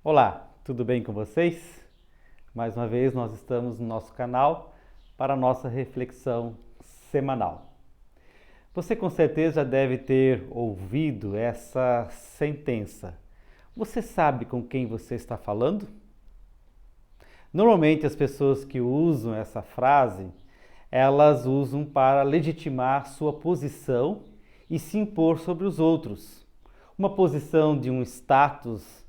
Olá, tudo bem com vocês? Mais uma vez nós estamos no nosso canal para a nossa reflexão semanal. Você com certeza já deve ter ouvido essa sentença. Você sabe com quem você está falando? Normalmente as pessoas que usam essa frase, elas usam para legitimar sua posição e se impor sobre os outros. Uma posição de um status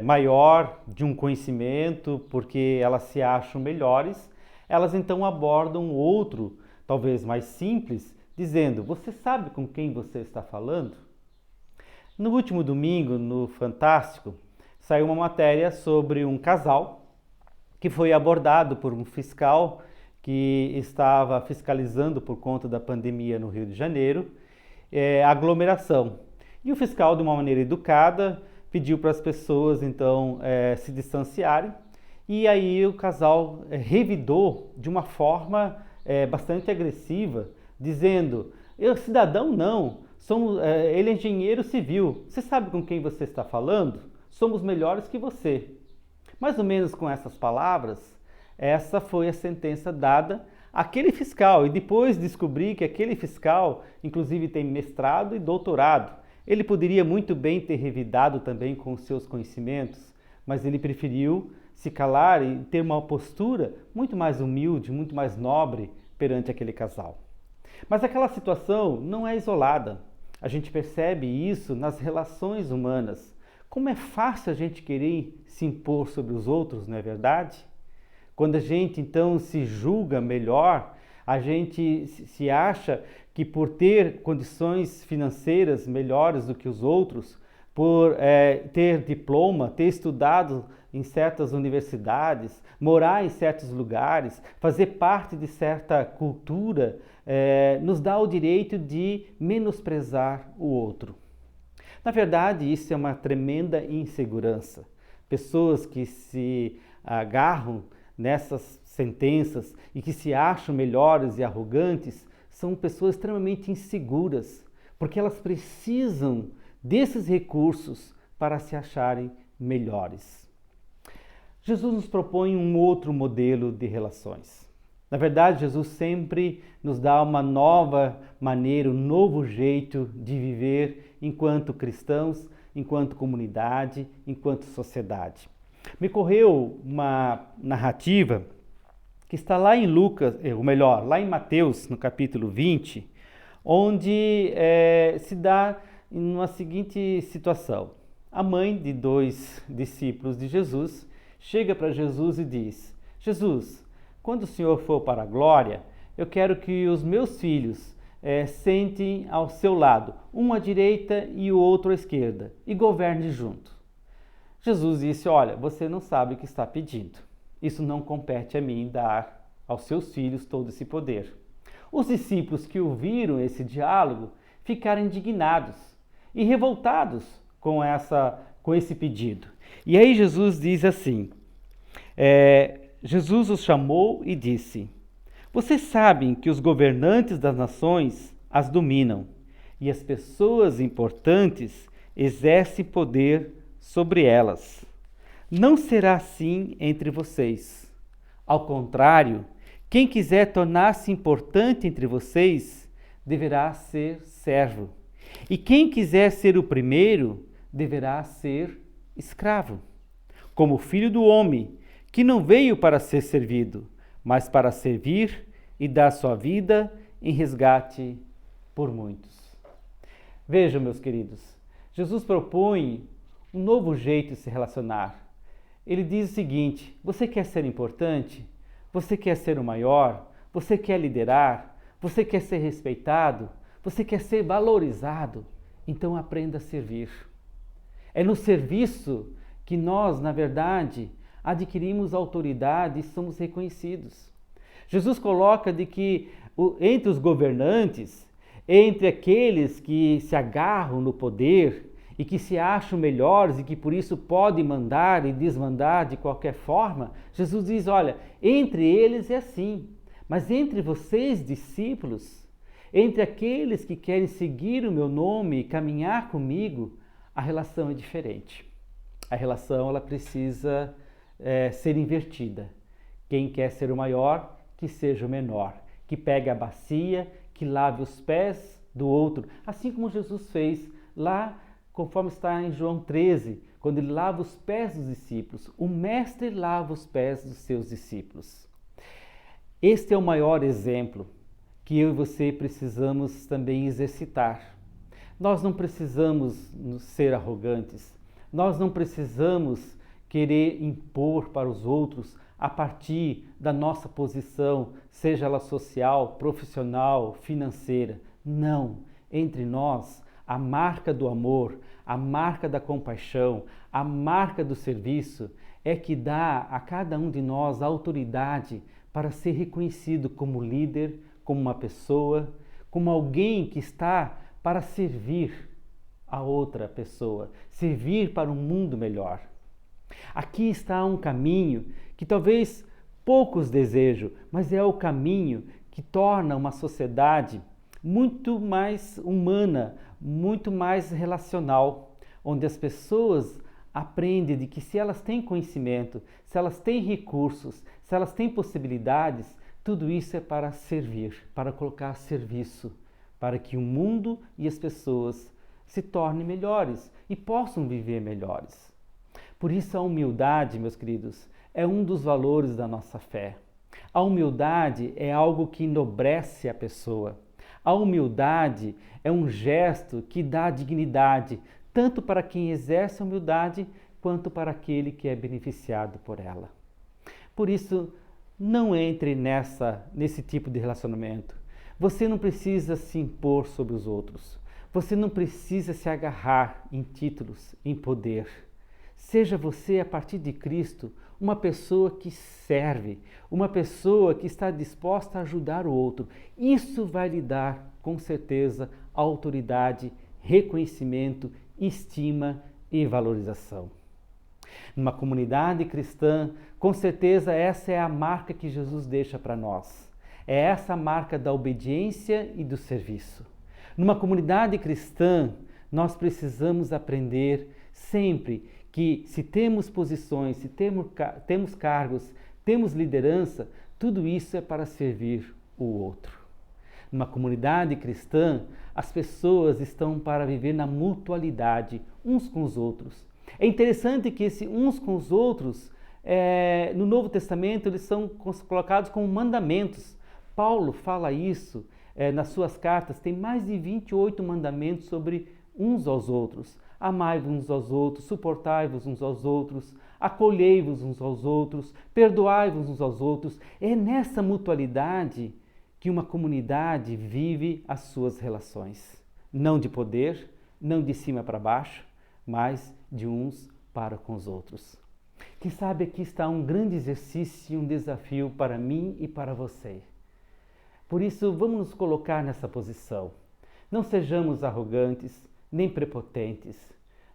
maior, de um conhecimento, porque elas se acham melhores, elas então abordam o outro, talvez mais simples, dizendo: você sabe com quem você está falando? No último domingo, no Fantástico, saiu uma matéria sobre um casal que foi abordado por um fiscal que estava fiscalizando por conta da pandemia no Rio de Janeiro, aglomeração. E o fiscal, de uma maneira educada, pediu para as pessoas então se distanciarem, e aí o casal revidou de uma forma bastante agressiva, dizendo: eu cidadão não, ele é engenheiro civil, você sabe com quem você está falando? Somos melhores que você. Mais ou menos com essas palavras, essa foi a sentença dada àquele fiscal, e depois descobri que aquele fiscal inclusive tem mestrado e doutorado. Ele poderia muito bem ter revidado também com os seus conhecimentos, mas ele preferiu se calar e ter uma postura muito mais humilde, muito mais nobre perante aquele casal. Mas aquela situação não é isolada. A gente percebe isso nas relações humanas. Como é fácil a gente querer se impor sobre os outros, não é verdade? Quando a gente então se julga melhor, a gente se acha que por ter condições financeiras melhores do que os outros, por ter diploma, ter estudado em certas universidades, morar em certos lugares, fazer parte de certa cultura, nos dá o direito de menosprezar o outro. Na verdade, isso é uma tremenda insegurança. Pessoas que se agarram nessas sentenças e que se acham melhores e arrogantes são pessoas extremamente inseguras, porque elas precisam desses recursos para se acharem melhores. Jesus nos propõe um outro modelo de relações. Na verdade, Jesus sempre nos dá uma nova maneira, um novo jeito de viver enquanto cristãos, enquanto comunidade, enquanto sociedade. Me correu uma narrativa que está lá em Lucas, ou melhor, lá em Mateus, no capítulo 20, onde se dá uma seguinte situação. A mãe de dois discípulos de Jesus chega para Jesus e diz: Jesus, quando o Senhor for para a glória, eu quero que os meus filhos sentem ao seu lado, um à direita e o outro à esquerda, e governem junto. Jesus disse: olha, você não sabe o que está pedindo. Isso não compete a mim dar aos seus filhos todo esse poder. Os discípulos que ouviram esse diálogo ficaram indignados e revoltados com esse pedido. E aí Jesus diz assim, Jesus os chamou e disse: vocês sabem que os governantes das nações as dominam e as pessoas importantes exercem poder sobre elas. Não será assim entre vocês. Ao contrário, quem quiser tornar-se importante entre vocês deverá ser servo. E quem quiser ser o primeiro deverá ser escravo. Como o Filho do Homem, que não veio para ser servido, mas para servir e dar sua vida em resgate por muitos. Vejam, meus queridos, Jesus propõe um novo jeito de se relacionar. Ele diz o seguinte: você quer ser importante? Você quer ser o maior? Você quer liderar? Você quer ser respeitado? Você quer ser valorizado? Então aprenda a servir. É no serviço que nós, na verdade, adquirimos autoridade e somos reconhecidos. Jesus coloca de que entre os governantes, entre aqueles que se agarram no poder e que se acham melhores e que por isso podem mandar e desmandar de qualquer forma, Jesus diz: olha, entre eles é assim, mas entre vocês, discípulos, entre aqueles que querem seguir o meu nome e caminhar comigo, a relação é diferente. A relação ela precisa ser invertida. Quem quer ser o maior, que seja o menor, que pegue a bacia, que lave os pés do outro, assim como Jesus fez lá, conforme está em João 13, quando ele lava os pés dos discípulos. O mestre lava os pés dos seus discípulos. Este é o maior exemplo que eu e você precisamos também exercitar. Nós não precisamos ser arrogantes, nós não precisamos querer impor para os outros a partir da nossa posição, seja ela social, profissional, financeira. Não, entre nós, a marca do amor, a marca da compaixão, a marca do serviço é que dá a cada um de nós a autoridade para ser reconhecido como líder, como uma pessoa, como alguém que está para servir a outra pessoa, servir para um mundo melhor. Aqui está um caminho que talvez poucos desejam, mas é o caminho que torna uma sociedade muito mais humana, muito mais relacional, onde as pessoas aprendem de que se elas têm conhecimento, se elas têm recursos, se elas têm possibilidades, tudo isso é para servir, para colocar a serviço, para que o mundo e as pessoas se tornem melhores e possam viver melhores. Por isso a humildade, meus queridos, é um dos valores da nossa fé. A humildade é algo que enobrece a pessoa. A humildade é um gesto que dá dignidade, tanto para quem exerce a humildade, quanto para aquele que é beneficiado por ela. Por isso, não entre nesse tipo de relacionamento. Você não precisa se impor sobre os outros. Você não precisa se agarrar em títulos, em poder. Seja você, a partir de Cristo, uma pessoa que serve, uma pessoa que está disposta a ajudar o outro. Isso vai lhe dar, com certeza, autoridade, reconhecimento, estima e valorização. Numa comunidade cristã, com certeza essa é a marca que Jesus deixa para nós. É essa a marca da obediência e do serviço. Numa comunidade cristã, nós precisamos aprender sempre que se temos posições, se temos cargos, temos liderança, tudo isso é para servir o outro. Numa comunidade cristã, as pessoas estão para viver na mutualidade, uns com os outros. É interessante que esses uns com os outros, no Novo Testamento, eles são colocados como mandamentos. Paulo fala isso nas suas cartas, tem mais de 28 mandamentos sobre uns aos outros. Amai-vos uns aos outros, suportai-vos uns aos outros, acolhei-vos uns aos outros, perdoai-vos uns aos outros. É nessa mutualidade que uma comunidade vive as suas relações. Não de poder, não de cima para baixo, mas de uns para com os outros. Quem sabe aqui está um grande exercício e um desafio para mim e para você. Por isso, vamos nos colocar nessa posição. Não sejamos arrogantes, nem prepotentes.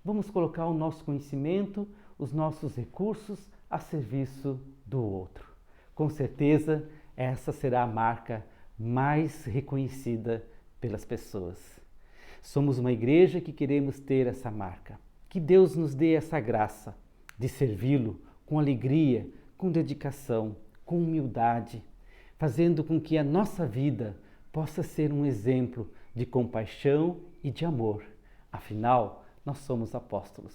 Vamos colocar o nosso conhecimento, os nossos recursos a serviço do outro. Com certeza, essa será a marca mais reconhecida pelas pessoas. Somos uma igreja que queremos ter essa marca. Que Deus nos dê essa graça de servi-lo com alegria, com dedicação, com humildade, fazendo com que a nossa vida possa ser um exemplo de compaixão e de amor. Afinal, nós somos apóstolos.